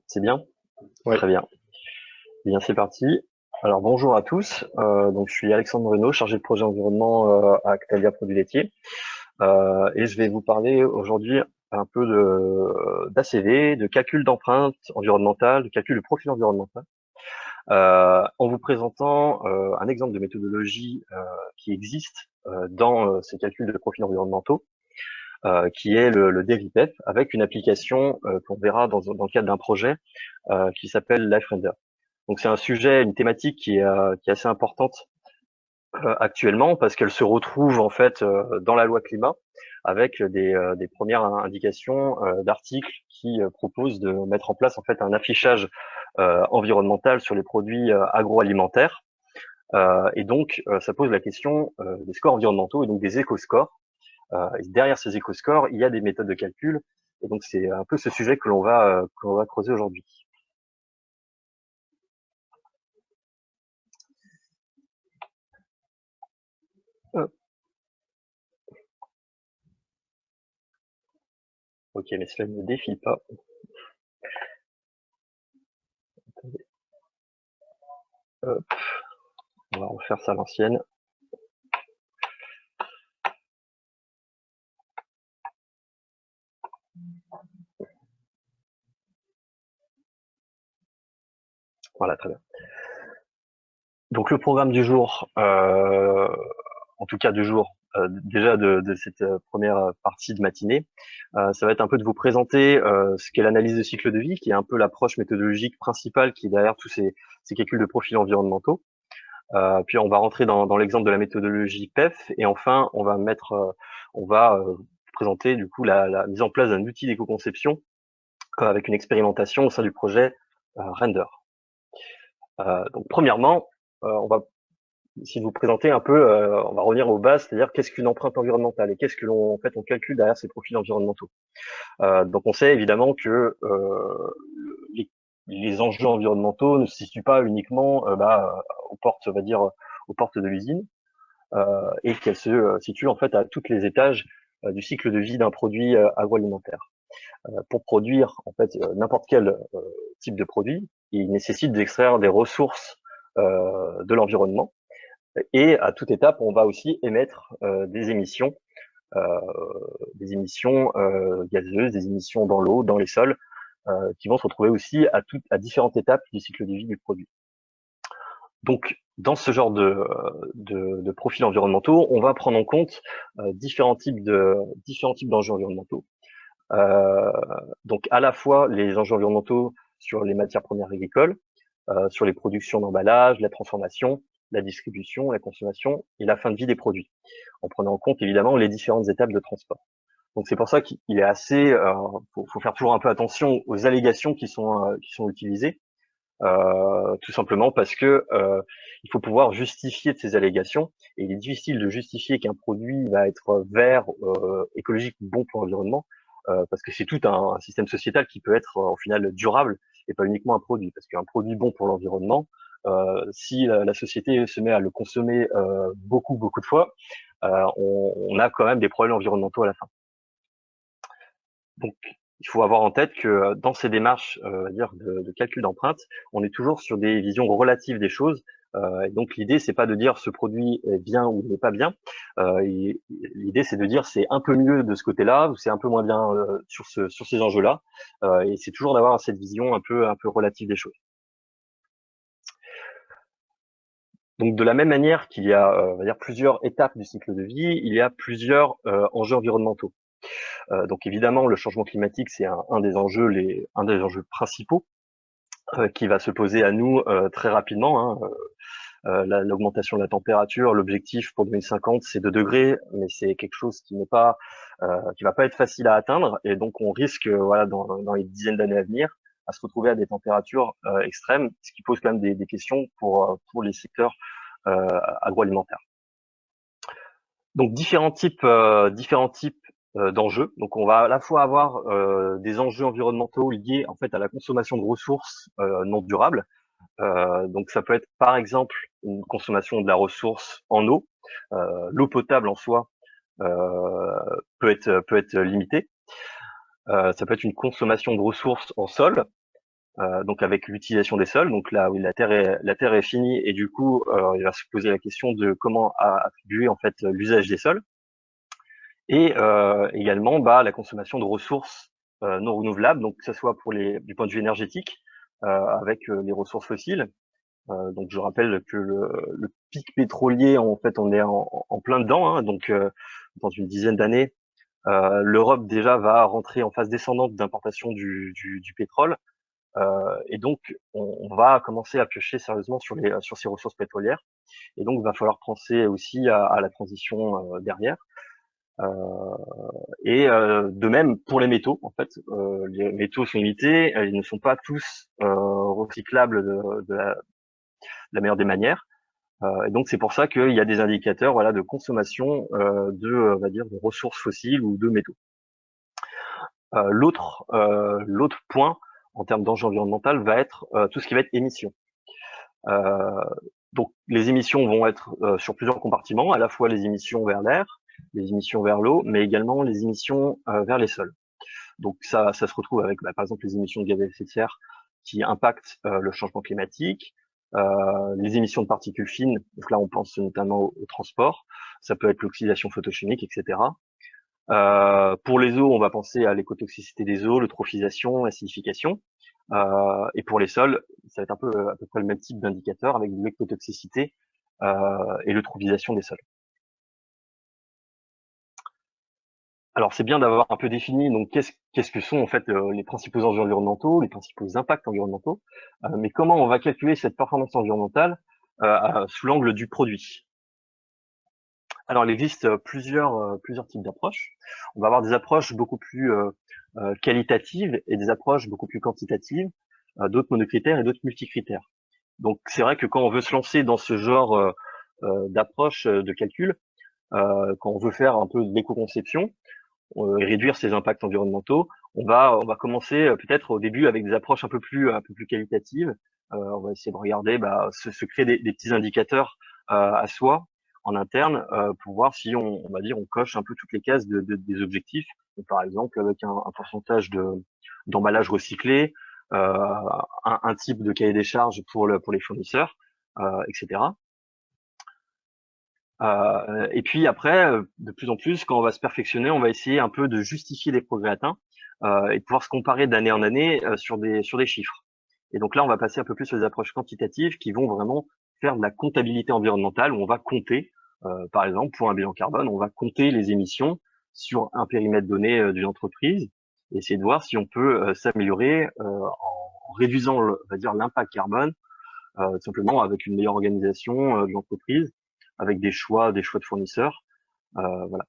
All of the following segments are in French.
C'est bien? Oui, Très bien. Eh bien, c'est parti. Alors, bonjour à tous. Donc, je suis Alexandre Bruno, chargé de projet environnement à Actalia Produits Laitiers. Et je vais vous parler aujourd'hui un peu d'ACV, de calcul d'empreinte environnementale, de calcul de profil environnemental, en vous présentant un exemple de méthodologie qui existe dans ces calculs de profils environnementaux, qui est le DEVIPEP, avec une application qu'on verra dans le cadre d'un projet qui s'appelle LifeRender. Donc c'est un sujet, une thématique qui est assez importante actuellement parce qu'elle se retrouve en fait dans la loi climat avec des premières indications d'articles qui proposent de mettre en place en fait un affichage environnemental sur les produits agroalimentaires. Et donc ça pose la question des scores environnementaux et donc des éco-scores. Et derrière ces éco-scores, il y a des méthodes de calcul. Et donc c'est un peu ce sujet que l'on va creuser aujourd'hui. Ok, mais cela ne défile pas. Hop, on va refaire ça à l'ancienne. Voilà, très bien. Donc le programme du jour, en tout cas du jour, déjà de cette première partie de matinée, ça va être un peu de vous présenter ce qu'est l'analyse de cycle de vie, qui est un peu l'approche méthodologique principale qui est derrière tous ces calculs de profils environnementaux. Puis on va rentrer dans l'exemple de la méthodologie PEF, et enfin on va présenter du coup la mise en place d'un outil d'éco-conception avec une expérimentation au sein du projet Render. Donc premièrement, on va si vous présentez un peu, on va revenir aux bases, c'est-à-dire qu'est-ce qu'une empreinte environnementale et qu'est-ce que l'on en fait on calcule derrière ces profils environnementaux. Donc on sait évidemment que les, les enjeux environnementaux ne se situent pas uniquement aux portes, on va dire, aux portes de l'usine, et qu'elles se situent en fait à tous les étages du cycle de vie d'un produit agroalimentaire. Pour produire en fait n'importe quel type de produit, il nécessite d'extraire des ressources de l'environnement. Et à toute étape, on va aussi émettre euh, des émissions gazeuses, des émissions dans l'eau, dans les sols, qui vont se retrouver aussi à différentes étapes du cycle de vie du produit. Donc, dans ce genre de profils environnementaux, on va prendre en compte différents types d'enjeux environnementaux. Euh, donc, à la fois les enjeux environnementaux sur les matières premières agricoles, sur les productions d'emballage, la transformation, la distribution, la consommation et la fin de vie des produits, en prenant en compte évidemment les différentes étapes de transport. Donc c'est pour ça qu'il est assez, faut faire toujours un peu attention aux allégations qui sont utilisées, tout simplement parce que il faut pouvoir justifier de ces allégations et il est difficile de justifier qu'un produit va être vert, écologique, bon pour l'environnement, parce que c'est tout un système sociétal qui peut être au final durable et pas uniquement un produit, parce qu'un produit bon pour l'environnement, si la société se met à le consommer beaucoup de fois, on a quand même des problèmes environnementaux à la fin. Donc, il faut avoir en tête que dans ces démarches, on va dire de calcul d'empreinte, on est toujours sur des visions relatives des choses. Et donc l'idée, c'est pas de dire ce produit est bien ou n'est pas bien. L'idée, c'est de dire c'est un peu mieux de ce côté-là ou c'est un peu moins bien sur ces enjeux-là. Et c'est toujours d'avoir cette vision un peu relative des choses. Donc de la même manière qu'il y a, on va dire plusieurs étapes du cycle de vie, il y a plusieurs enjeux environnementaux. Donc évidemment, le changement climatique, c'est un des enjeux principaux qui va se poser à nous très rapidement. Hein. L'augmentation de la température, l'objectif pour 2050, c'est 2 degrés, mais c'est quelque chose qui va pas être facile à atteindre, et donc on risque, voilà, dans les dizaines d'années à venir, à se retrouver à des températures extrêmes, ce qui pose quand même des questions pour les secteurs agroalimentaires. Donc différents types d'enjeux. Donc on va à la fois avoir des enjeux environnementaux liés en fait à la consommation de ressources non durables. Donc ça peut être par exemple une consommation de la ressource en eau. L'eau potable en soi peut être limitée. Ça peut être une consommation de ressources en sol. donc avec l'utilisation des sols. Donc là, oui, la terre est finie et du coup, il va se poser la question de comment attribuer en fait l'usage des sols et également la consommation de ressources non renouvelables, donc que ce soit pour du point de vue énergétique avec les ressources fossiles. Donc je rappelle que le pic pétrolier, en fait, on est en plein dedans, hein, donc dans une dizaine d'années, l'Europe déjà va rentrer en phase descendante d'importation du pétrole, et donc on va commencer à piocher sérieusement sur ces ressources pétrolières, et donc il va falloir penser aussi à la transition derrière. Et de même pour les métaux, en fait, les métaux sont limités, ils ne sont pas tous recyclables de la meilleure des manières. Et donc c'est pour ça qu'il y a des indicateurs, voilà, de consommation on va dire, de ressources fossiles ou de métaux. L'autre point en termes d'enjeu environnemental va être tout ce qui va être émissions. Euh, donc les émissions vont être sur plusieurs compartiments, à la fois les émissions vers l'air, les émissions vers l'eau, mais également les émissions vers les sols. Donc ça se retrouve avec par exemple les émissions de gaz à effet de serre qui impactent le changement climatique, les émissions de particules fines, donc là on pense notamment au transport, ça peut être l'oxydation photochimique, etc. Pour les eaux, on va penser à l'écotoxicité des eaux, l'eutrophisation, l'acidification. Et pour les sols, ça va être à peu près le même type d'indicateur avec l'écotoxicité et l'eutrophisation des sols. Alors c'est bien d'avoir un peu défini donc qu'est-ce que sont en fait les principaux enjeux environnementaux, les principaux impacts environnementaux, mais comment on va calculer cette performance environnementale sous l'angle du produit. Alors il existe plusieurs types d'approches. On va avoir des approches beaucoup plus qualitatives et des approches beaucoup plus quantitatives, d'autres monocritères et d'autres multicritères. Donc c'est vrai que quand on veut se lancer dans ce genre d'approche de calcul, quand on veut faire un peu d'éco-conception, et réduire ses impacts environnementaux, on va commencer peut-être au début avec des approches un peu plus qualitatives. On va essayer de regarder, se créer des petits indicateurs à soi en interne pour voir si on va dire on coche un peu toutes les cases des objectifs. Donc, par exemple avec un pourcentage d'emballage recyclé, un type de cahier des charges pour les fournisseurs, etc. Et puis après, de plus en plus, quand on va se perfectionner, on va essayer un peu de justifier les progrès atteints et de pouvoir se comparer d'année en année sur des chiffres. Et donc là, on va passer un peu plus sur des approches quantitatives qui vont vraiment faire de la comptabilité environnementale où on va compter, par exemple, pour un bilan carbone, on va compter les émissions sur un périmètre donné d'une entreprise et essayer de voir si on peut s'améliorer en réduisant, on va dire, l'impact carbone simplement avec une meilleure organisation de l'entreprise, avec des choix de fournisseurs, voilà.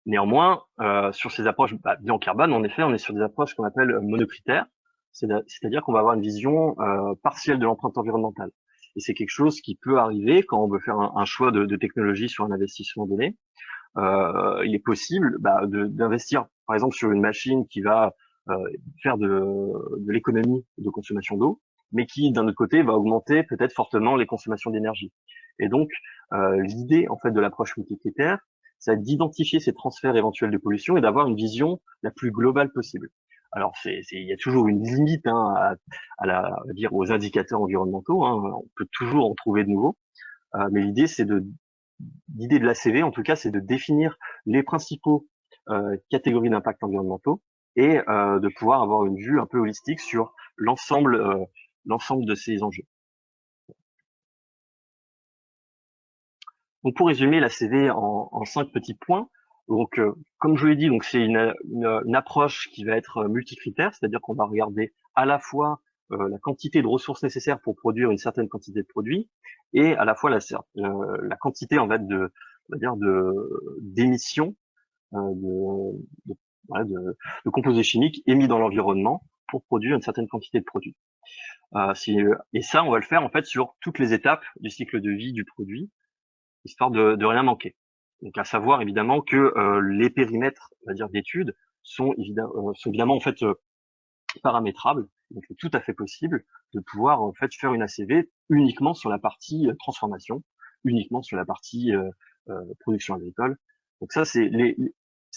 Néanmoins, sur ces approches bilan carbone, en effet, on est sur des approches qu'on appelle monocritères, c'est-à-dire qu'on va avoir une vision partielle de l'empreinte environnementale. Et c'est quelque chose qui peut arriver quand on veut faire un choix de technologie sur un investissement donné. Il est possible d'investir, par exemple, sur une machine qui va euh, faire de l'économie de consommation d'eau, mais qui, d'un autre côté, va augmenter peut-être fortement les consommations d'énergie. Et donc, l'idée en fait de l'approche multicritère, c'est d'identifier ces transferts éventuels de pollution et d'avoir une vision la plus globale possible. Alors, il y a toujours une limite à dire aux indicateurs environnementaux. Hein, on peut toujours en trouver de nouveaux, mais l'idée de l'ACV, en tout cas, c'est de définir les principaux catégories d'impact environnementaux et de pouvoir avoir une vue un peu holistique sur l'ensemble de ces enjeux. Donc pour résumer l'ACV en 5 petits points, donc comme je l'ai dit, donc c'est une approche qui va être multicritère, c'est-à-dire qu'on va regarder à la fois la quantité de ressources nécessaires pour produire une certaine quantité de produits et à la fois la quantité en fait on va dire d'émissions de, voilà, de composés chimiques émis dans l'environnement pour produire une certaine quantité de produits. Et ça, on va le faire en fait sur toutes les étapes du cycle de vie du produit, histoire de rien manquer. Donc à savoir évidemment que les périmètres, on va dire, d'études sont évidemment en fait paramétrables. Donc c'est tout à fait possible de pouvoir en fait faire une ACV uniquement sur la partie transformation, uniquement sur la partie production agricole. Donc ça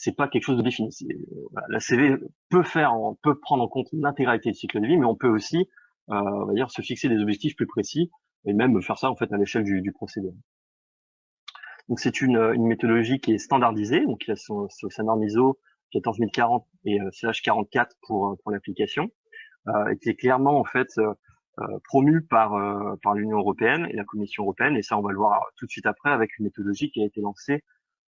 c'est pas quelque chose de défini. Voilà, l'ACV peut prendre en compte l'intégralité du cycle de vie, mais on peut aussi, on va dire, se fixer des objectifs plus précis et même faire ça en fait à l'échelle du procédé. Donc c'est une méthodologie qui est standardisée, donc il y a sa norme ISO 14040 et /44 pour l'application, et qui est clairement en fait promue par l'Union européenne et la Commission européenne, et ça on va le voir tout de suite après avec une méthodologie qui a été lancée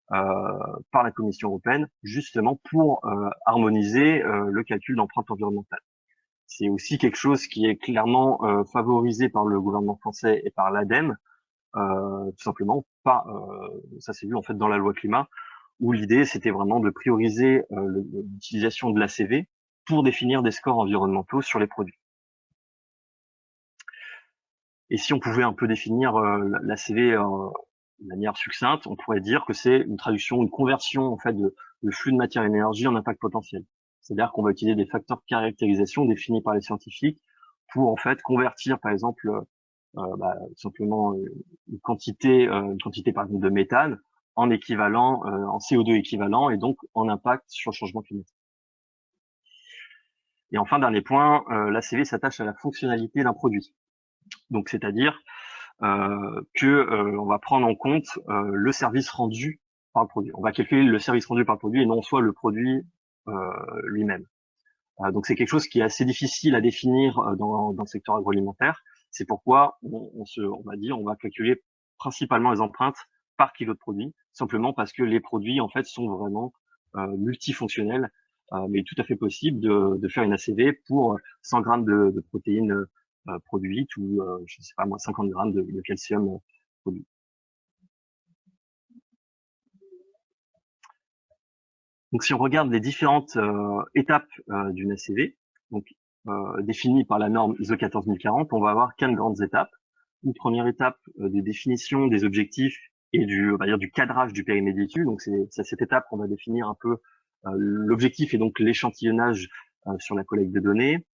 par la Commission européenne justement pour harmoniser le calcul d'empreinte environnementale. C'est aussi quelque chose qui est clairement favorisé par le gouvernement français et par l'ADEME, tout simplement pas. Ça s'est vu en fait dans la loi climat, où l'idée c'était vraiment de prioriser l'utilisation de l'ACV pour définir des scores environnementaux sur les produits. Et si on pouvait un peu définir l'ACV de manière succincte, on pourrait dire que c'est une traduction, une conversion en fait de flux de matière et d'énergie en impact potentiel. C'est-à-dire qu'on va utiliser des facteurs de caractérisation définis par les scientifiques pour en fait convertir par exemple simplement une quantité par exemple de méthane en équivalent, en CO2 équivalent et donc en impact sur le changement climatique. Et enfin, dernier point, l'ACV s'attache à la fonctionnalité d'un produit. Donc c'est-à-dire on va prendre en compte le service rendu par le produit. On va calculer le service rendu par le produit et non soit le produit lui-même. Donc c'est quelque chose qui est assez difficile à définir dans le secteur agroalimentaire. C'est pourquoi on va calculer principalement les empreintes par kilo de produit, simplement parce que les produits en fait sont vraiment multifonctionnels, mais tout à fait possible de faire une ACV pour 100 grammes de protéines produites ou je sais pas moi 50 grammes de calcium produit. Donc si on regarde les différentes étapes d'une ACV, donc définies par la norme ISO 14040, on va avoir 4 grandes étapes. Une première étape de définition des objectifs et on va dire du cadrage du périmètre d'étude. Donc c'est à cette étape qu'on va définir un peu l'objectif et donc l'échantillonnage sur la collecte de données,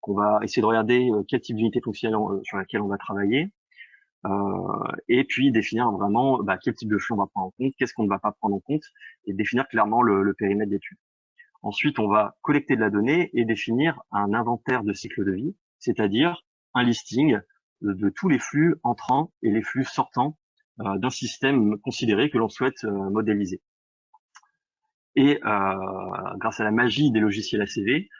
qu'on va essayer de regarder quel type d'unité fonctionnelle sur laquelle on va travailler, et puis définir vraiment quel type de flux on va prendre en compte, qu'est-ce qu'on ne va pas prendre en compte, et définir clairement le périmètre d'étude. Ensuite, on va collecter de la donnée et définir un inventaire de cycle de vie, c'est-à-dire un listing de tous les flux entrants et les flux sortants d'un système considéré que l'on souhaite modéliser. Et grâce à la magie des logiciels ACV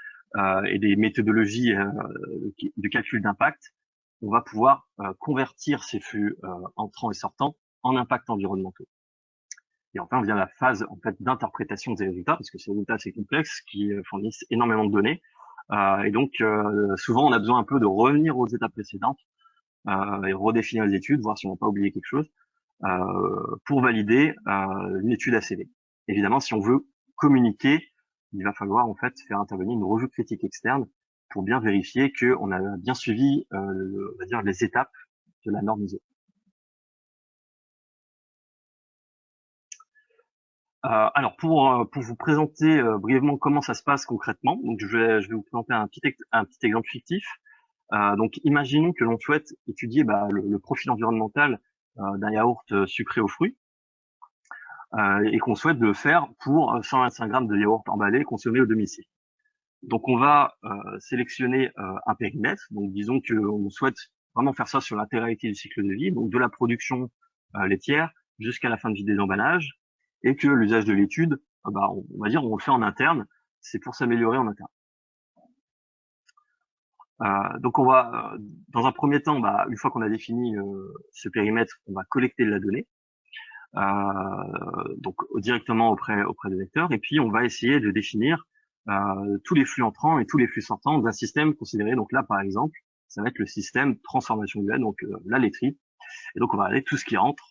et des méthodologies de calcul d'impact, on va pouvoir convertir ces flux entrants et sortants en impacts environnementaux. Et enfin, vient la phase en fait d'interprétation des résultats, parce que ces résultats assez complexes qui fournissent énormément de données. Et donc, souvent, on a besoin un peu de revenir aux étapes précédentes et redéfinir les études, voir si on n'a pas oublié quelque chose, pour valider une étude ACV. Évidemment, si on veut communiquer, il va falloir en fait faire intervenir une revue critique externe pour bien vérifier qu'on a bien suivi, on va dire, les étapes de la norme ISO. Alors pour vous présenter brièvement comment ça se passe concrètement, donc je vais vous présenter un petit exemple fictif. Donc imaginons que l'on souhaite étudier le profil environnemental d'un yaourt sucré aux fruits et qu'on souhaite le faire pour 125 grammes de yaourt emballé consommé au domicile. Donc on va sélectionner un périmètre. Donc disons qu'on souhaite vraiment faire ça sur l'intégralité du cycle de vie, donc de la production laitière jusqu'à la fin de vie des emballages, et que l'usage de l'étude, on va dire, on le fait en interne. C'est pour s'améliorer en interne. Donc on va, dans un premier temps, une fois qu'on a défini ce périmètre, on va collecter de la donnée, donc directement auprès des lecteurs, et puis on va essayer de définir tous les flux entrants et tous les flux sortants d'un système considéré. Donc là, par exemple, ça va être le système transformation du lait, donc la laiterie. Et donc on va regarder tout ce qui rentre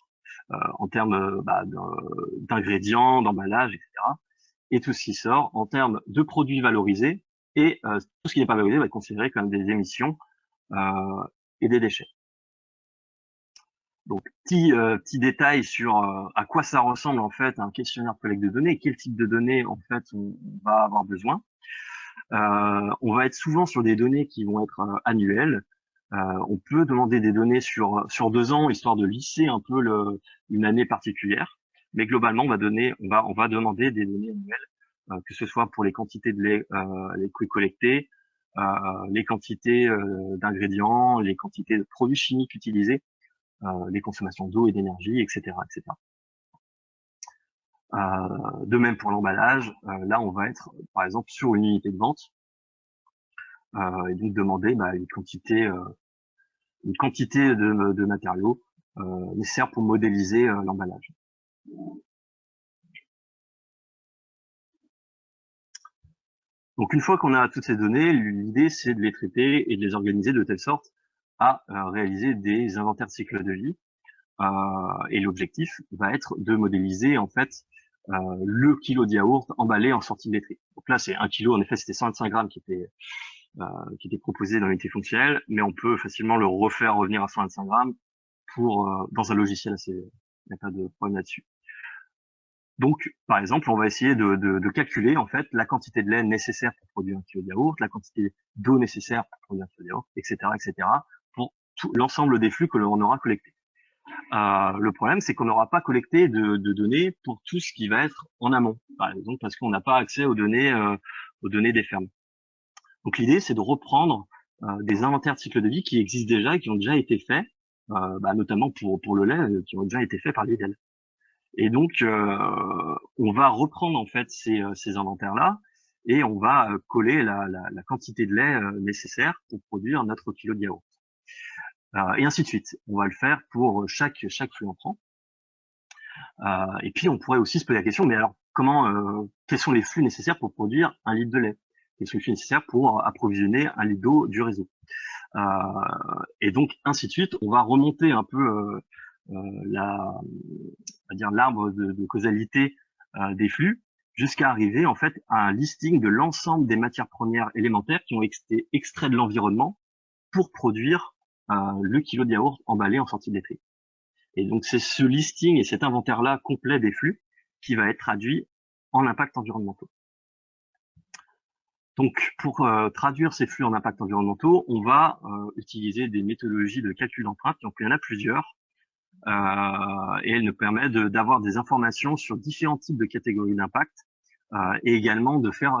en termes d'ingrédients, d'emballage, etc. Et tout ce qui sort en termes de produits valorisés, et tout ce qui n'est pas valorisé va être considéré comme des émissions et des déchets. Donc petit détail sur à quoi ça ressemble en fait un questionnaire de collecte de données, quel type de données en fait on va avoir besoin. On va être souvent sur des données qui vont être annuelles. On peut demander des données sur 2 ans, histoire de lisser un peu une année particulière. mais globalement, on va demander des données annuelles, que ce soit pour les quantités de lait, les collectés, les quantités d'ingrédients, les quantités de produits chimiques utilisés, les consommations d'eau et d'énergie, etc., etc. De même pour l'emballage, là on va être par exemple sur une unité de vente et donc demander une quantité de matériaux nécessaires pour modéliser l'emballage. Donc une fois qu'on a toutes ces données, l'idée c'est de les traiter et de les organiser de telle sorte à réaliser des inventaires de cycle de vie. Et l'objectif va être de modéliser en fait le kilo de yaourt emballé en sortie de laiterie. Donc là c'est 1 kilo, en effet c'était 125 grammes qui était proposé dans l'unité fonctionnelle, mais on peut facilement le refaire revenir à 125 grammes dans un logiciel, il n'y a pas de problème là-dessus. Donc, par exemple, on va essayer de calculer en fait la quantité de lait nécessaire pour produire 1 kg de yaourt, la quantité d'eau nécessaire pour produire 1 kg de yaourt, etc., etc., pour tout l'ensemble des flux que l'on aura collectés. Le problème, c'est qu'on n'aura pas collecté de données pour tout ce qui va être en amont, par exemple, parce qu'on n'a pas accès aux données des fermes. Donc, l'idée, c'est de reprendre des inventaires de cycle de vie qui existent déjà et qui ont déjà été faits, notamment pour le lait, qui ont déjà été faits par l'IDEL. Et donc, on va reprendre en fait ces inventaires-là et on va coller la quantité de lait nécessaire pour produire notre kilo de yaourt. Et ainsi de suite. On va le faire pour chaque flux entrant. Et puis, on pourrait aussi se poser la question, mais alors, quels sont les flux nécessaires pour produire 1 litre de lait? Quels sont les flux nécessaires pour approvisionner 1 litre d'eau du réseau? Et donc, ainsi de suite. On va remonter un peu l'arbre de causalité des flux jusqu'à arriver en fait à un listing de l'ensemble des matières premières élémentaires qui ont été extraites de l'environnement pour produire le kilo de yaourt emballé en sortie de laiterie. Et donc c'est ce listing et cet inventaire-là complet des flux qui va être traduit en impacts environnementaux. Donc pour traduire ces flux en impacts environnementaux, on va utiliser des méthodologies de calcul d'empreinte. Donc il y en a plusieurs. Et elle nous permet d'avoir des informations sur différents types de catégories d'impact et également de faire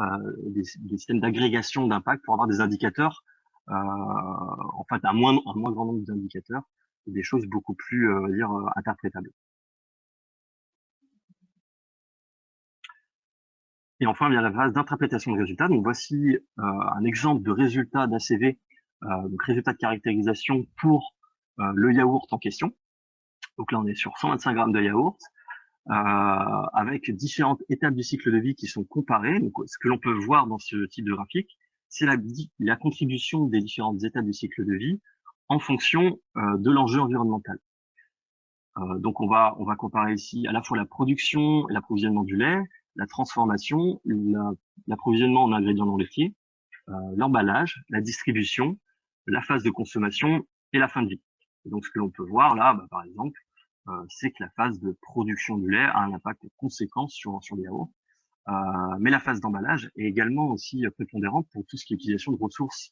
des systèmes d'agrégation d'impact pour avoir des indicateurs, en fait un moins grand nombre d'indicateurs et des choses beaucoup plus interprétables. Et enfin vient la phase d'interprétation de résultats. Donc voici un exemple de résultat d'ACV, donc résultat de caractérisation pour le yaourt en question. Donc là, on est sur 125 grammes de yaourt, avec différentes étapes du cycle de vie qui sont comparées. Donc, ce que l'on peut voir dans ce type de graphique, c'est la contribution des différentes étapes du cycle de vie en fonction de l'enjeu environnemental. Donc, on va comparer ici à la fois la production, l'approvisionnement du lait, la transformation, l'approvisionnement en ingrédients non laitiers, l'emballage, la distribution, la phase de consommation et la fin de vie. Et donc, ce que l'on peut voir là, par exemple, c'est que la phase de production du lait a un impact conséquent sur le yaourt. Mais la phase d'emballage est également aussi prépondérante pour tout ce qui est utilisation de ressources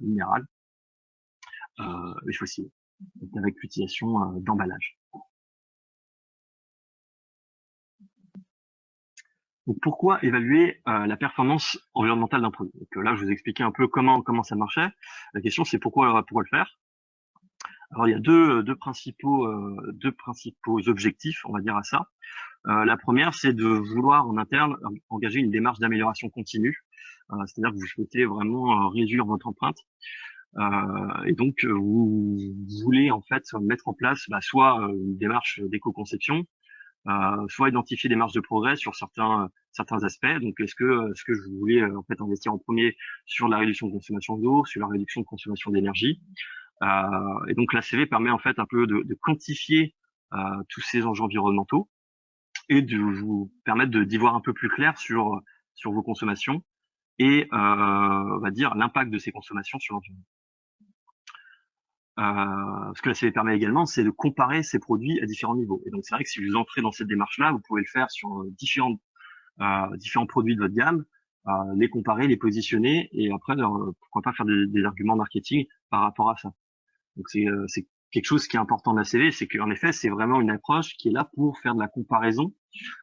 minérales et fossiles, avec l'utilisation d'emballage. Donc, pourquoi évaluer la performance environnementale d'un produit? Donc là, je vous ai expliqué un peu comment ça marchait. La question, c'est pourquoi le faire? Alors, il y a deux principaux objectifs, on va dire, à ça. La première, c'est de vouloir en interne engager une démarche d'amélioration continue. C'est-à-dire que vous souhaitez vraiment réduire votre empreinte. Et donc, vous voulez en fait mettre en place soit une démarche d'éco-conception, soit identifier des marges de progrès sur certains aspects. Donc, est-ce que vous voulez en fait investir en premier sur la réduction de consommation d'eau, sur la réduction de consommation d'énergie? Et donc, l'ACV permet en fait un peu de quantifier tous ces enjeux environnementaux et de vous permettre d'y voir un peu plus clair sur vos consommations et on va dire l'impact de ces consommations sur l'environnement. Ce que la CV permet également, c'est de comparer ces produits à différents niveaux. Et donc c'est vrai que si vous entrez dans cette démarche-là, vous pouvez le faire sur différents produits de votre gamme, les comparer, les positionner, et après pourquoi pas faire des arguments marketing par rapport à ça. Donc c'est quelque chose qui est important de la CV, c'est qu'en effet, c'est vraiment une approche qui est là pour faire de la comparaison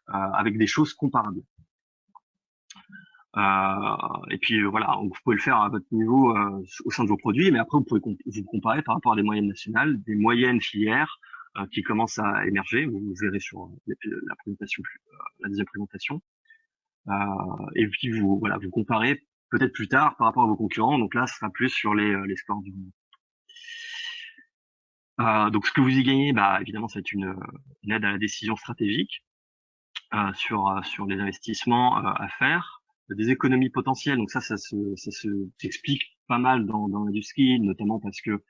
avec des choses comparables. Et puis voilà, donc vous pouvez le faire à votre niveau au sein de vos produits, mais après vous pouvez vous comparer par rapport à des moyennes nationales, des moyennes filières qui commencent à émerger. Vous verrez sur la présentation, la deuxième présentation. Et puis vous voilà, vous comparez peut-être plus tard par rapport à vos concurrents. Donc là, ce sera plus sur les scores du moment. Donc ce que vous y gagnez, bah évidemment, ça va être une aide à la décision stratégique sur les investissements à faire, des économies potentielles. Donc ça s'explique pas mal dans l'industrie, notamment parce que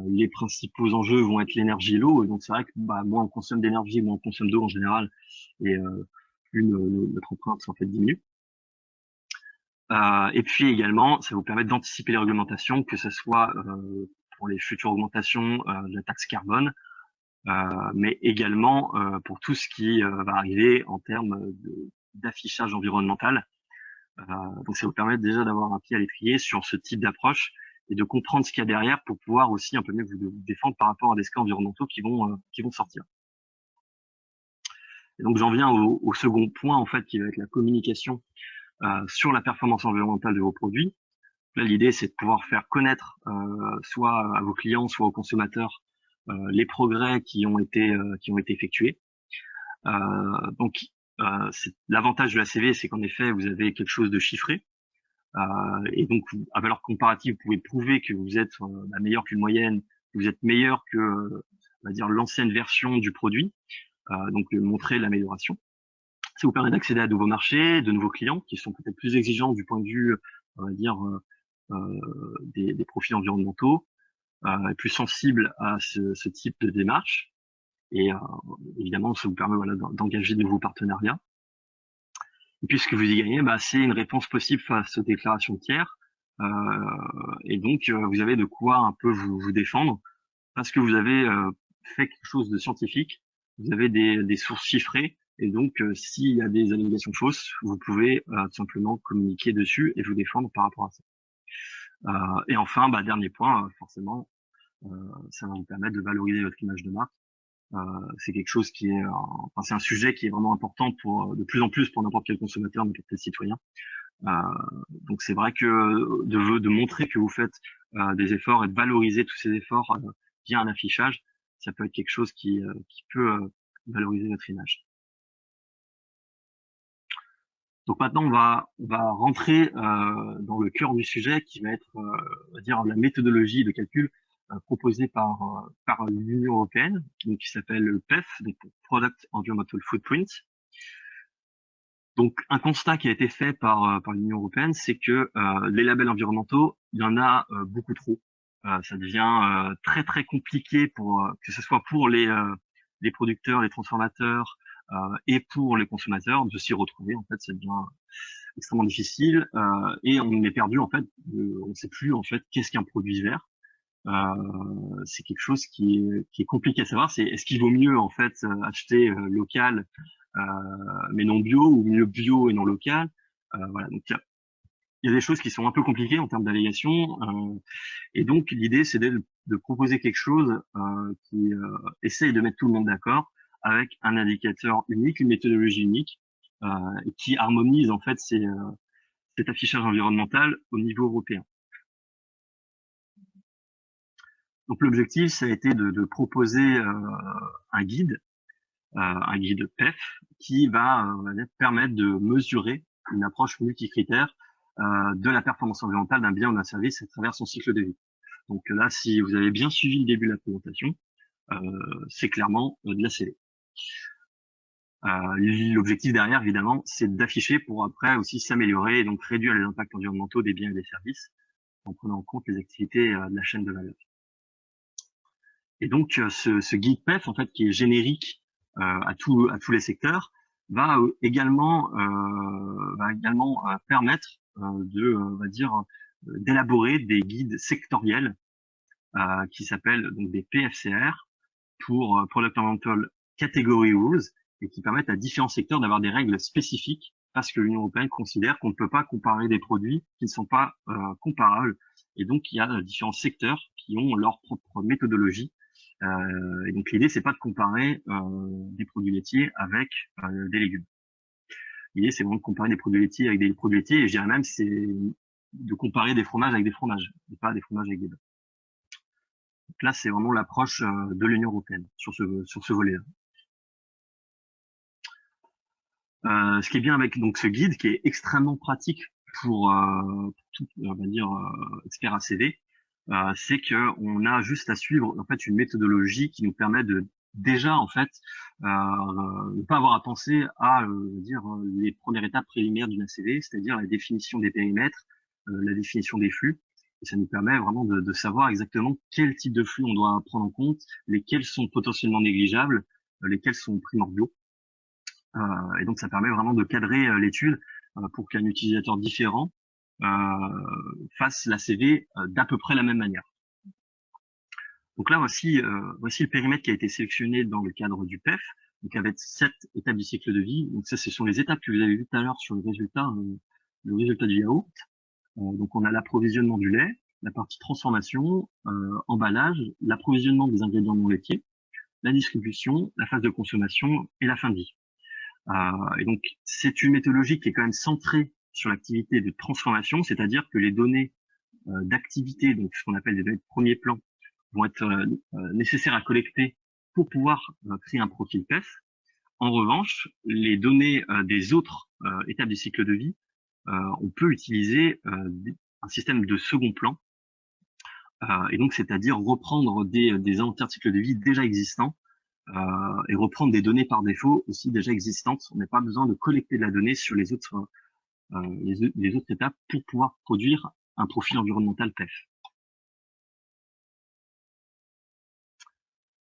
les principaux enjeux vont être l'énergie et l'eau. Et donc c'est vrai que bah, moins on consomme d'énergie, moins on consomme d'eau en général, et plus notre empreinte en fait diminue. Et puis également, ça vous permet d'anticiper les réglementations, que ce soit pour les futures augmentations de la taxe carbone, mais également pour tout ce qui va arriver en termes d'affichage environnemental. Donc ça vous permet déjà d'avoir un pied à l'étrier sur ce type d'approche et de comprendre ce qu'il y a derrière pour pouvoir aussi un peu mieux vous défendre par rapport à des scores environnementaux qui vont sortir. Et donc j'en viens au second point en fait qui va être la communication sur la performance environnementale de vos produits. Là, l'idée, c'est de pouvoir faire connaître soit à vos clients, soit aux consommateurs les progrès qui ont été effectués. Donc, l'avantage de la CV, c'est qu'en effet, vous avez quelque chose de chiffré. Et donc, à valeur comparative, vous pouvez prouver que vous êtes meilleur qu'une moyenne, que vous êtes meilleur que, on va dire, l'ancienne version du produit. Donc, montrer l'amélioration. Ça vous permet d'accéder à de nouveaux marchés, de nouveaux clients qui sont peut-être plus exigeants du point de vue, on va dire, des profils environnementaux, plus sensibles à ce type de démarche. Et évidemment, ça vous permet voilà, d'engager de nouveaux partenariats. Et puis, ce que vous y gagnez, bah, c'est une réponse possible face aux déclarations de tiers. Et donc, vous avez de quoi un peu vous défendre parce que vous avez fait quelque chose de scientifique. Vous avez des sources chiffrées. Et donc, s'il y a des allégations fausses, vous pouvez tout simplement communiquer dessus et vous défendre par rapport à ça. Et enfin, bah, dernier point, forcément, ça va vous permettre de valoriser votre image de marque. C'est quelque chose qui est, enfin, c'est un sujet qui est vraiment important pour de plus en plus pour n'importe quel consommateur, n'importe quel citoyen. Donc c'est vrai que de montrer que vous faites des efforts et de valoriser tous ces efforts via un affichage, ça peut être quelque chose qui peut valoriser votre image. Donc maintenant on va rentrer dans le cœur du sujet qui va être on va dire la méthodologie de calcul proposée par l'Union européenne, donc qui s'appelle le PEF, donc Product Environmental Footprint. Donc un constat qui a été fait par l'Union européenne, c'est que les labels environnementaux, il y en a beaucoup trop. Ça devient très très compliqué pour que ce soit pour les producteurs, les transformateurs et pour les consommateurs de s'y retrouver. En fait, ça devient extrêmement difficile et on est perdu en fait. On ne sait plus en fait qu'est-ce qu'un produit vert. C'est quelque chose qui est compliqué à savoir. C'est est-ce qu'il vaut mieux en fait acheter local mais non bio ou mieux bio et non local. Voilà. Donc il y a des choses qui sont un peu compliquées en termes d'allégations. Et donc l'idée c'est de proposer quelque chose qui essaye de mettre tout le monde d'accord avec un indicateur unique, une méthodologie unique et qui harmonise en fait cet affichage environnemental au niveau européen. Donc l'objectif, ça a été de proposer un guide PEF qui va permettre de mesurer une approche multicritère de la performance environnementale d'un bien ou d'un service à travers son cycle de vie. Donc là, si vous avez bien suivi le début de la présentation, c'est clairement de la CV. L'objectif derrière, évidemment, c'est d'afficher pour après aussi s'améliorer et donc réduire les impacts environnementaux des biens et des services en prenant en compte les activités de la chaîne de valeur. Et donc, ce guide PEF, en fait, qui est générique à tous les secteurs, va également permettre on va dire, d'élaborer des guides sectoriels qui s'appellent donc des PFCR pour Product Environmental Category Rules et qui permettent à différents secteurs d'avoir des règles spécifiques parce que l'Union européenne considère qu'on ne peut pas comparer des produits qui ne sont pas comparables. Et donc, il y a différents secteurs qui ont leur propre méthodologie Et donc l'idée, c'est pas de comparer des produits laitiers avec des légumes. L'idée, c'est vraiment de comparer des produits laitiers avec des produits laitiers, et je dirais même c'est de comparer des fromages avec des fromages, et pas des fromages avec des beurres. Donc là, c'est vraiment l'approche de l'Union européenne sur ce volet-là. Ce qui est bien avec donc ce guide, qui est extrêmement pratique pour tout, on va dire, expert ACV, c'est que on a juste à suivre en fait une méthodologie qui nous permet de déjà en fait ne pas avoir à penser à dire les premières étapes préliminaires d'une ACV, c'est-à-dire la définition des périmètres, la définition des flux. Et ça nous permet vraiment de savoir exactement quel type de flux on doit prendre en compte, lesquels sont potentiellement négligeables, lesquels sont primordiaux. Et donc ça permet vraiment de cadrer l'étude pour qu'un utilisateur différent fasse la CV d'à peu près la même manière. Donc là, voici le périmètre qui a été sélectionné dans le cadre du PEF, donc avec 7 étapes du cycle de vie. Donc ça, ce sont les étapes que vous avez vues tout à l'heure sur le résultat du yaourt. Donc on a l'approvisionnement du lait, la partie transformation, emballage, l'approvisionnement des ingrédients non laitiers, la distribution, la phase de consommation et la fin de vie. Et donc c'est une méthodologie qui est quand même centrée sur l'activité de transformation, c'est-à-dire que les données d'activité, donc ce qu'on appelle des données de premier plan, vont être nécessaires à collecter pour pouvoir créer un profil PEF. En revanche, les données des autres étapes du cycle de vie, on peut utiliser un système de second plan, et donc c'est-à-dire reprendre des inventaires de cycle de vie déjà existants et reprendre des données par défaut aussi déjà existantes. On n'a pas besoin de collecter de la donnée sur les autres étapes pour pouvoir produire un profil environnemental PEF.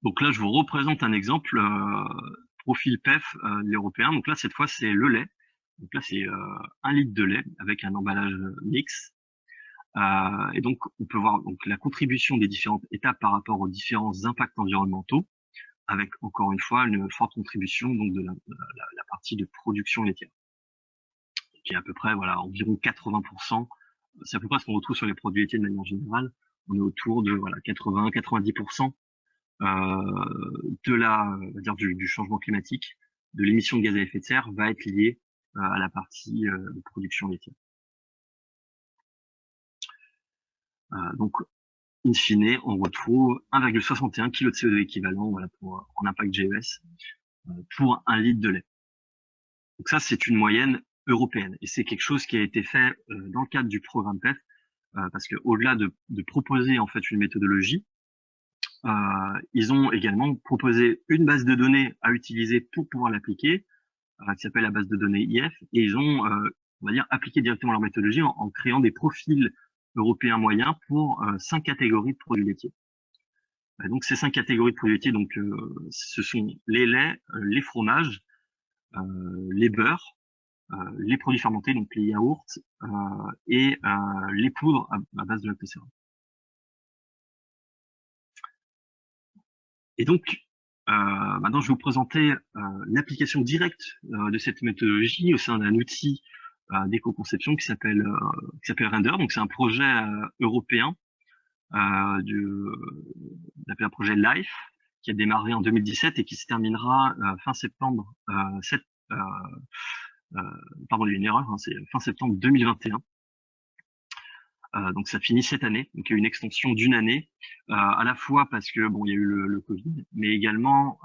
Donc là, je vous représente un exemple profil PEF européen. Donc là, cette fois, c'est le lait. Donc là, c'est 1 litre de lait avec un emballage mix. Et donc, on peut voir donc la contribution des différentes étapes par rapport aux différents impacts environnementaux, avec encore une fois une forte contribution donc de la partie de production laitière, qui est à peu près voilà environ 80%. C'est à peu près ce qu'on retrouve sur les produits laitiers de manière générale. On est autour de voilà 80-90% de on va dire du changement climatique, de l'émission de gaz à effet de serre va être liée à la partie de production laitière. Donc, in fine, on retrouve 1,61 kg de CO2 équivalent voilà, en impact GES pour 1 litre de lait. Donc ça, c'est une moyenne européenne et c'est quelque chose qui a été fait dans le cadre du programme PEF parce que au-delà de proposer en fait une méthodologie, ils ont également proposé une base de données à utiliser pour pouvoir l'appliquer, qui s'appelle la base de données IF, et ils ont, on va dire, appliqué directement leur méthodologie en créant des profils européens moyens pour 5 catégories de produits laitiers. Donc ces 5 catégories de produits laitiers, donc ce sont les laits, les fromages, les beurres, les produits fermentés, donc les yaourts, et les poudres à base de lactocérum. Et donc, maintenant, je vais vous présenter l'application directe de cette méthodologie au sein d'un outil d'éco-conception qui s'appelle Render. Donc, c'est un projet européen, appelé un projet LIFE, qui a démarré en 2017 et qui se terminera fin septembre. Pardon, il y a une erreur, hein, c'est fin septembre 2021. Donc ça finit cette année, donc il y a une extension d'une année, à la fois parce que bon il y a eu le Covid, mais également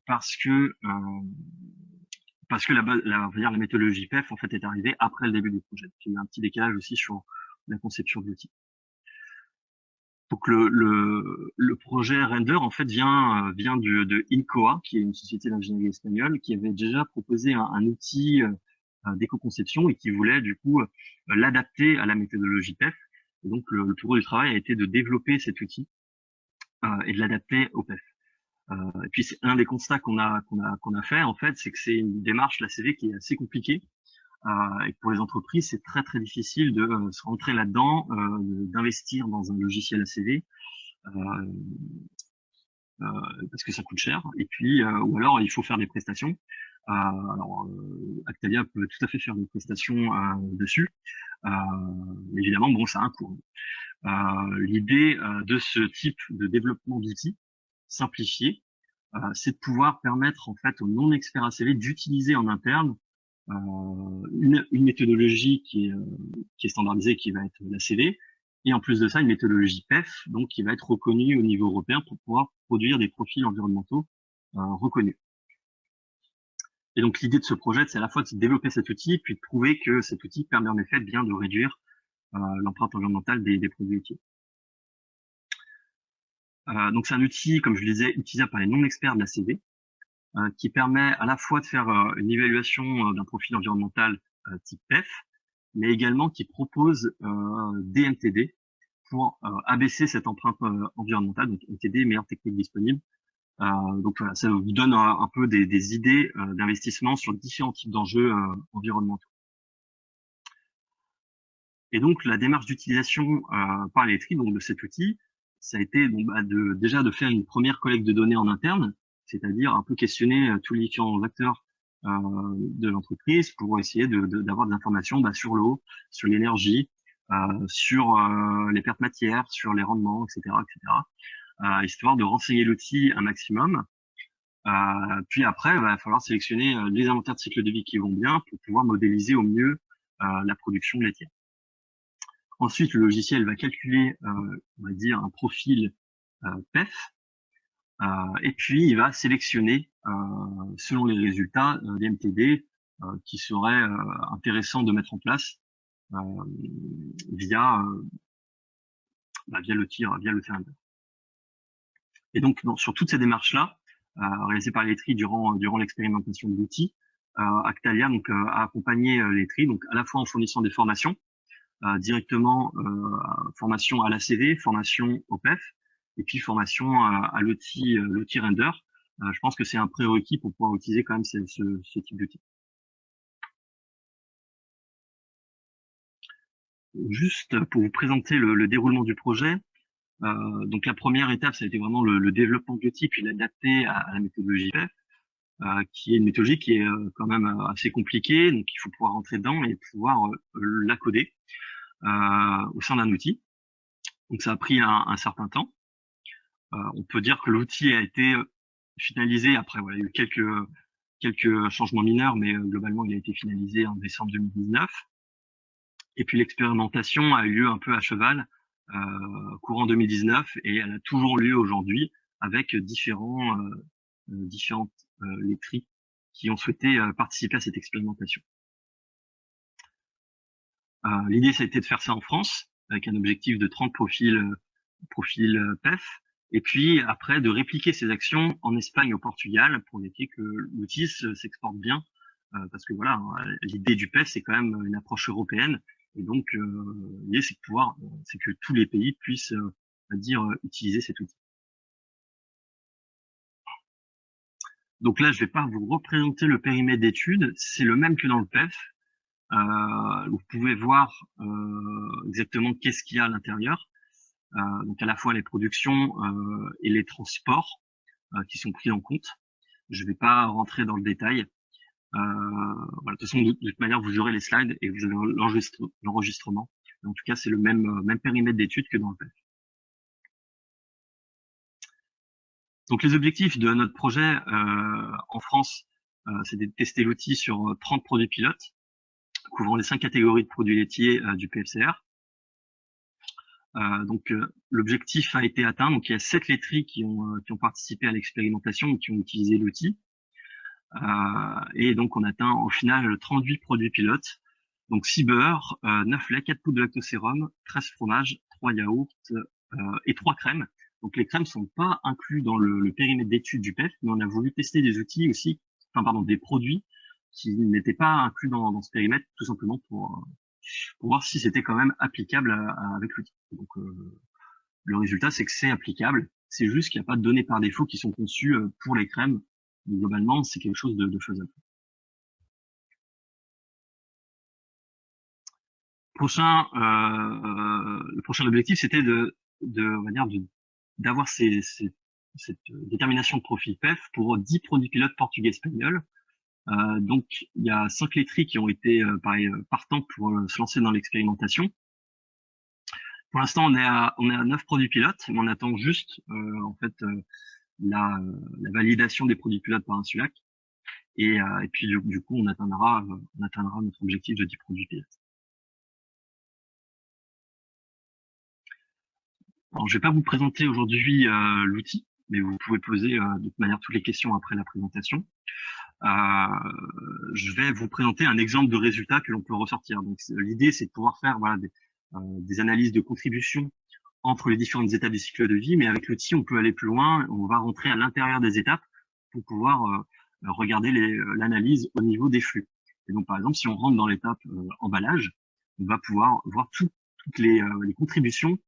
parce que on va dire la méthodologie PEF en fait est arrivée après le début du projet. Donc, il y a eu un petit décalage aussi sur la conception de l'outil. Donc le projet Render en fait vient de Incoa, qui est une société d'ingénierie espagnole, qui avait déjà proposé un outil d'éco-conception et qui voulait du coup l'adapter à la méthodologie PEF. Et donc le plus gros du travail a été de développer cet outil et de l'adapter au PEF. Et puis c'est un des constats qu'on a fait en fait, c'est que c'est une démarche la CV qui est assez compliquée et que pour les entreprises c'est très très difficile de se rentrer là-dedans, d'investir dans un logiciel ACV. Parce que ça coûte cher, et puis ou alors il faut faire des prestations. Alors Actalia peut tout à fait faire des prestations dessus, mais évidemment bon ça a un coût. L'idée de ce type de développement d'outils, simplifiée, c'est de pouvoir permettre en fait aux non-experts ACV d'utiliser en interne une méthodologie qui est standardisée, qui va être l'ACV, et en plus de ça, une méthodologie PEF, donc qui va être reconnue au niveau européen pour pouvoir produire des profils environnementaux reconnus. Et donc l'idée de ce projet, c'est à la fois de développer cet outil, puis de prouver que cet outil permet en effet bien de réduire l'empreinte environnementale des produits laitiers. Donc c'est un outil, comme je le disais, utilisable par les non-experts de l'ACV, qui permet à la fois de faire une évaluation d'un profil environnemental type PEF, mais également qui propose des MTD pour abaisser cette empreinte environnementale, donc MTD, meilleure technique disponible. Donc voilà, ça vous donne un peu des idées d'investissement sur différents types d'enjeux environnementaux. Et donc la démarche d'utilisation par les laiteries, donc de cet outil, ça a été déjà de faire une première collecte de données en interne, c'est-à-dire un peu questionner tous les différents acteurs de l'entreprise pour essayer d'avoir de l'information sur l'eau, sur l'énergie, sur les pertes matières, sur les rendements, etc., histoire de renseigner l'outil un maximum. Puis après, il va falloir sélectionner les inventaires de cycle de vie qui vont bien pour pouvoir modéliser au mieux la production laitière. Ensuite, le logiciel va calculer, on va dire, un profil PEF, et puis il va sélectionner, selon les résultats, des MTD qui seraient intéressants de mettre en place via le tir Render. Et donc, sur toutes ces démarches-là, réalisées par les laiteries durant l'expérimentation de l'outil, Actalia a accompagné les laiteries, donc à la fois en fournissant des formations, directement formation à l'ACV, formation au PEF, et puis formation à l'outil Render. Je pense que c'est un prérequis pour pouvoir utiliser quand même ce type d'outil. Juste pour vous présenter le déroulement du projet, donc la première étape, ça a été vraiment le développement de l'outil, puis l'adapter à la méthodologie PEF, qui est une méthodologie qui est quand même assez compliquée, donc il faut pouvoir rentrer dedans et pouvoir la coder au sein d'un outil. Donc ça a pris un certain temps. On peut dire que l'outil a été finalisé après, voilà, il y a eu quelques changements mineurs, mais globalement il a été finalisé en décembre 2019. Et puis l'expérimentation a eu lieu un peu à cheval courant 2019 et elle a toujours lieu aujourd'hui avec différentes laiteries qui ont souhaité participer à cette expérimentation. L'idée, ça a été de faire ça en France avec un objectif de 30 profils PEF, et puis après de répliquer ces actions en Espagne, au Portugal, pour éviter que l'outil s'exporte bien, parce que voilà, l'idée du PEF, c'est quand même une approche européenne, et donc l'idée, c'est que tous les pays puissent, utiliser cet outil. Donc là, je vais pas vous représenter le périmètre d'étude, c'est le même que dans le PEF. Vous pouvez voir exactement qu'est-ce qu'il y a à l'intérieur. Donc à la fois les productions et les transports qui sont pris en compte. Je vais pas rentrer dans le détail. De toute façon, de toute manière, vous aurez les slides et vous aurez l'enregistrement. En tout cas, c'est le même périmètre d'étude que dans le PEF. Donc les objectifs de notre projet en France, c'est de tester l'outil sur 30 produits pilotes, couvrant les 5 catégories de produits laitiers du PFCR. L'objectif a été atteint. Donc il y a 7 laiteries qui ont participé à l'expérimentation, qui ont utilisé l'outil. Et donc on atteint au final 38 produits pilotes. Donc 6 beurres, 9 laits, 4 poudres de lactosérum, 13 fromages, 3 yaourts et 3 crèmes. Donc les crèmes sont pas inclus dans le périmètre d'étude du PEF, mais on a voulu tester des outils aussi, des produits qui n'étaient pas inclus dans ce périmètre, tout simplement pour voir si c'était quand même applicable avec l'outil. Donc le résultat, c'est que c'est applicable. C'est juste qu'il n'y a pas de données par défaut qui sont conçues pour les crèmes. Donc, globalement, c'est quelque chose de faisable. Le prochain objectif, c'était d'avoir cette détermination de profil PEF pour 10 produits pilotes portugais espagnols. Donc il y a 5 laiteries qui ont été partants pour se lancer dans l'expérimentation. Pour l'instant, on est à 9 produits pilotes, mais on attend juste la validation des produits pilotes par Insulac. Et puis du coup, on atteindra notre objectif de 10 produits pilotes. Alors, je vais pas vous présenter aujourd'hui l'outil, mais vous pouvez poser de toute manière toutes les questions après la présentation. Je vais vous présenter un exemple de résultat que l'on peut ressortir. Donc, l'idée, c'est de pouvoir faire voilà, des analyses de contribution entre les différentes étapes du cycle de vie, mais avec l'outil, on peut aller plus loin. On va rentrer à l'intérieur des étapes pour pouvoir regarder l'analyse au niveau des flux. Et donc, par exemple, si on rentre dans l'étape emballage, on va pouvoir voir toutes les contributions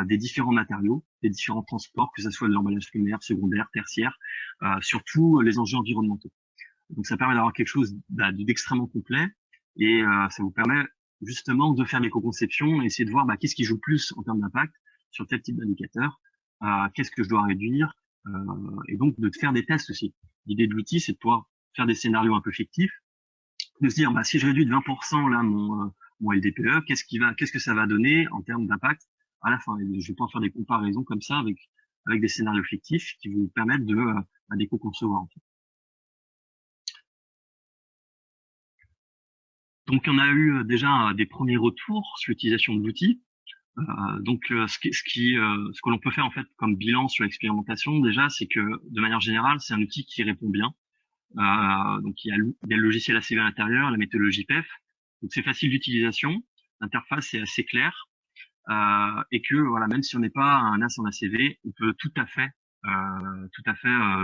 des différents matériaux, des différents transports, que ce soit de l'emballage primaire, secondaire, tertiaire, surtout les enjeux environnementaux. Donc, ça permet d'avoir quelque chose d'extrêmement complet et ça vous permet justement de faire l'éco-conception et essayer de voir qu'est-ce qui joue plus en termes d'impact sur tel type d'indicateur, qu'est-ce que je dois réduire, et donc de faire des tests aussi. L'idée de l'outil, c'est de pouvoir faire des scénarios un peu fictifs, de se dire si je réduis de 20% là mon LDPE, qu'est-ce que ça va donner en termes d'impact à la fin. Et je vais pouvoir faire des comparaisons comme ça avec des scénarios fictifs qui vous permettent d'éco-concevoir. En fait. Donc on a eu déjà des premiers retours sur l'utilisation de l'outil. Ce que l'on peut faire en fait comme bilan sur l'expérimentation déjà, c'est que de manière générale, c'est un outil qui répond bien. Donc il y a le logiciel ACV à l'intérieur, la méthodologie PEF. Donc c'est facile d'utilisation, l'interface est assez claire et que voilà, même si on n'est pas un as en ACV, on peut tout à fait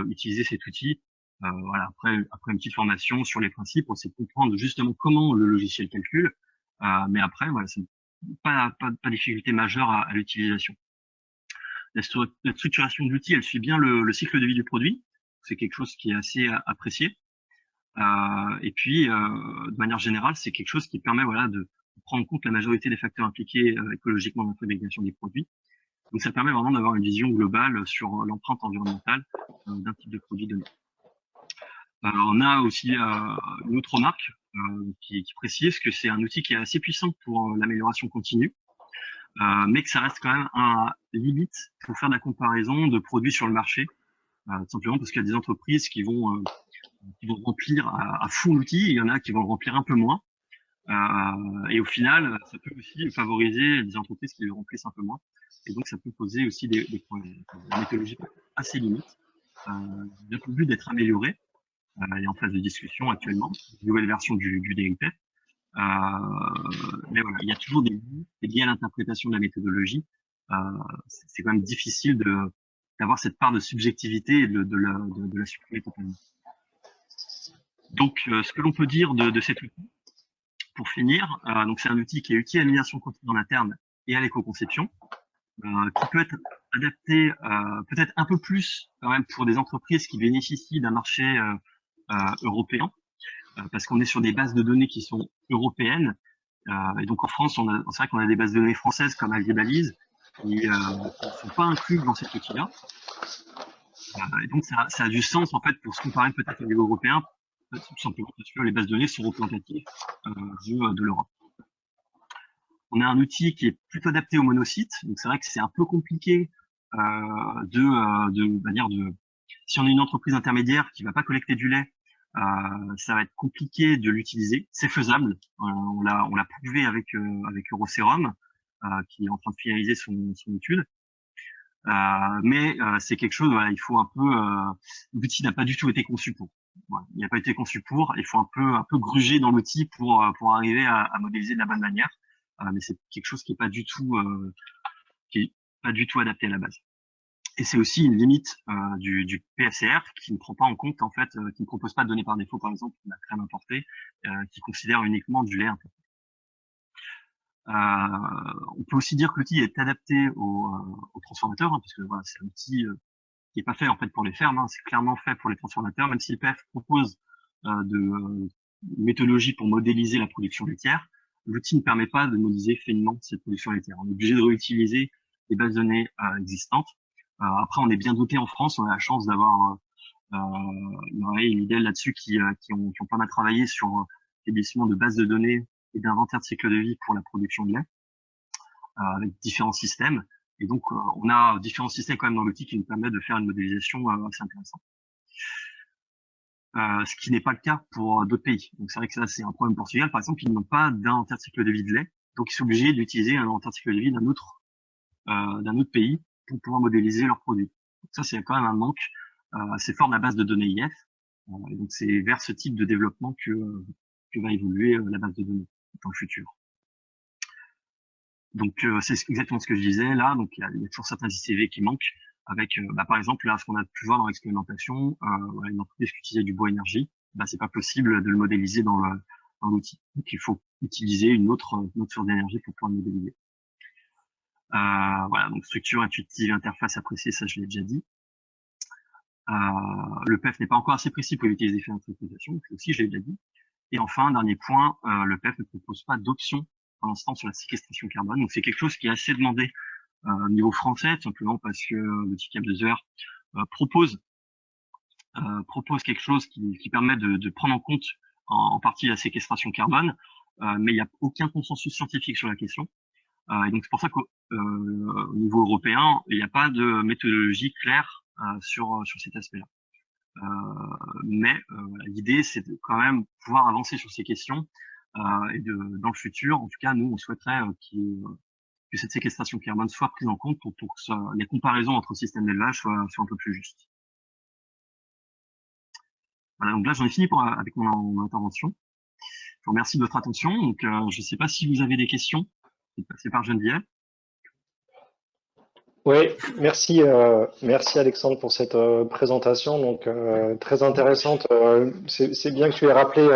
utiliser cet outil. Voilà, après une petite formation sur les principes, on sait comprendre justement comment le logiciel calcule. Mais après, voilà, c'est pas de difficulté majeure à l'utilisation. La structuration de l'outil, elle suit bien le cycle de vie du produit. C'est quelque chose qui est assez apprécié. Et puis, de manière générale, c'est quelque chose qui permet voilà de prendre en compte la majorité des facteurs impliqués écologiquement dans la fabrication des produits. Donc, ça permet vraiment d'avoir une vision globale sur l'empreinte environnementale d'un type de produit donné. On a aussi une autre remarque qui précise que c'est un outil qui est assez puissant pour l'amélioration continue, mais que ça reste quand même un limite pour faire de la comparaison de produits sur le marché, simplement parce qu'il y a des entreprises qui vont remplir à fond l'outil, il y en a qui vont le remplir un peu moins, et au final, ça peut aussi favoriser des entreprises qui le remplissent un peu moins, et donc ça peut poser aussi des problèmes. La méthodologie assez limite, bien prévu d'être améliorée. Elle est en phase de discussion actuellement, une nouvelle version du DIP. Mais voilà, il y a toujours des limites liées à l'interprétation de la méthodologie. C'est quand même difficile d'avoir cette part de subjectivité et de la supprimer totalement. Donc, ce que l'on peut dire de cet outil, pour finir, donc c'est un outil qui est utile à l'animation continue en interne et à l'éco-conception, qui peut être adapté peut-être un peu plus quand même pour des entreprises qui bénéficient d'un marché européen, parce qu'on est sur des bases de données qui sont européennes. Et donc en France, c'est vrai qu'on a des bases de données françaises comme AlliBalise qui ne sont pas incluses dans cet outil-là. Et donc ça a du sens en fait pour se comparer peut-être au niveau européen, tout simplement parce que les bases de données sont représentatives de l'Europe. On a un outil qui est plutôt adapté au monocyte, donc c'est vrai que c'est un peu compliqué si on est une entreprise intermédiaire qui va pas collecter du lait, ça va être compliqué de l'utiliser. C'est faisable. On l'a prouvé avec Eurosérum, qui est en train de finaliser son étude. Mais c'est quelque chose. Voilà, il faut un peu. L'outil n'a pas du tout été conçu pour. Voilà, il n'a pas été conçu pour. Il faut un peu gruger dans l'outil pour arriver à modéliser de la bonne manière. Mais c'est quelque chose qui est pas du tout adapté à la base. Et c'est aussi une limite du PFCR qui ne prend pas en compte en fait, qui ne propose pas de données par défaut, par exemple la crème importée, qui considère uniquement du lait importé. On peut aussi dire que l'outil est adapté aux transformateurs, parce que voilà, c'est un outil qui est pas fait en fait pour les fermes, c'est clairement fait pour les transformateurs, même si le PF propose de méthodologie pour modéliser la production laitière, l'outil ne permet pas de modéliser finement cette production laitière. On est obligé de réutiliser les bases de données existantes. Après, on est bien doté en France, on a la chance d'avoir et Lidl là-dessus qui ont pas mal travaillé sur l'établissement de bases de données et d'inventaire de cycle de vie pour la production de lait, avec différents systèmes. Et donc, on a différents systèmes quand même dans l'outil qui nous permettent de faire une modélisation assez intéressante. Ce qui n'est pas le cas pour d'autres pays. Donc c'est vrai que ça, c'est un problème. Portugal, par exemple, ils n'ont pas d'inventaire de cycle de vie de lait, donc ils sont obligés d'utiliser un inventaire de cycle de vie d'un autre pays pour pouvoir modéliser leurs produits. Donc ça, c'est quand même un manque assez fort de la base de données IF. Et donc c'est vers ce type de développement que va évoluer la base de données dans le futur. Donc c'est exactement ce que je disais là. Donc il y a toujours certains ICV qui manquent. Avec, par exemple, là, ce qu'on a pu voir dans l'expérimentation, une entreprise qui utilisait du bois énergie, c'est pas possible de le modéliser dans l'outil. Donc il faut utiliser une autre source d'énergie pour pouvoir le modéliser. Voilà, donc structure intuitive, interface appréciée, ça je l'ai déjà dit. Le PEF n'est pas encore assez précis pour éviter les effets d'interprétation, ça aussi je l'ai déjà dit. Et enfin, dernier point, le PEF ne propose pas d'option pour l'instant sur la séquestration carbone. Donc c'est quelque chose qui est assez demandé au niveau français, tout simplement parce que le TCAP de ZER propose quelque chose qui permet de prendre en compte en partie la séquestration carbone, mais il n'y a aucun consensus scientifique sur la question. Et donc c'est pour ça qu'au niveau européen, il n'y a pas de méthodologie claire sur cet aspect-là. Mais l'idée, c'est de quand même pouvoir avancer sur ces questions et dans le futur, en tout cas, nous, on souhaiterait que cette séquestration carbone soit prise en compte pour que les comparaisons entre systèmes d'élevage soient un peu plus justes. Voilà, donc là, j'en ai fini avec mon intervention. Je vous remercie de votre attention. Donc, je ne sais pas si vous avez des questions. C'est par Geneviève. Oui, merci Alexandre pour cette présentation donc très intéressante. C'est bien que tu aies rappelé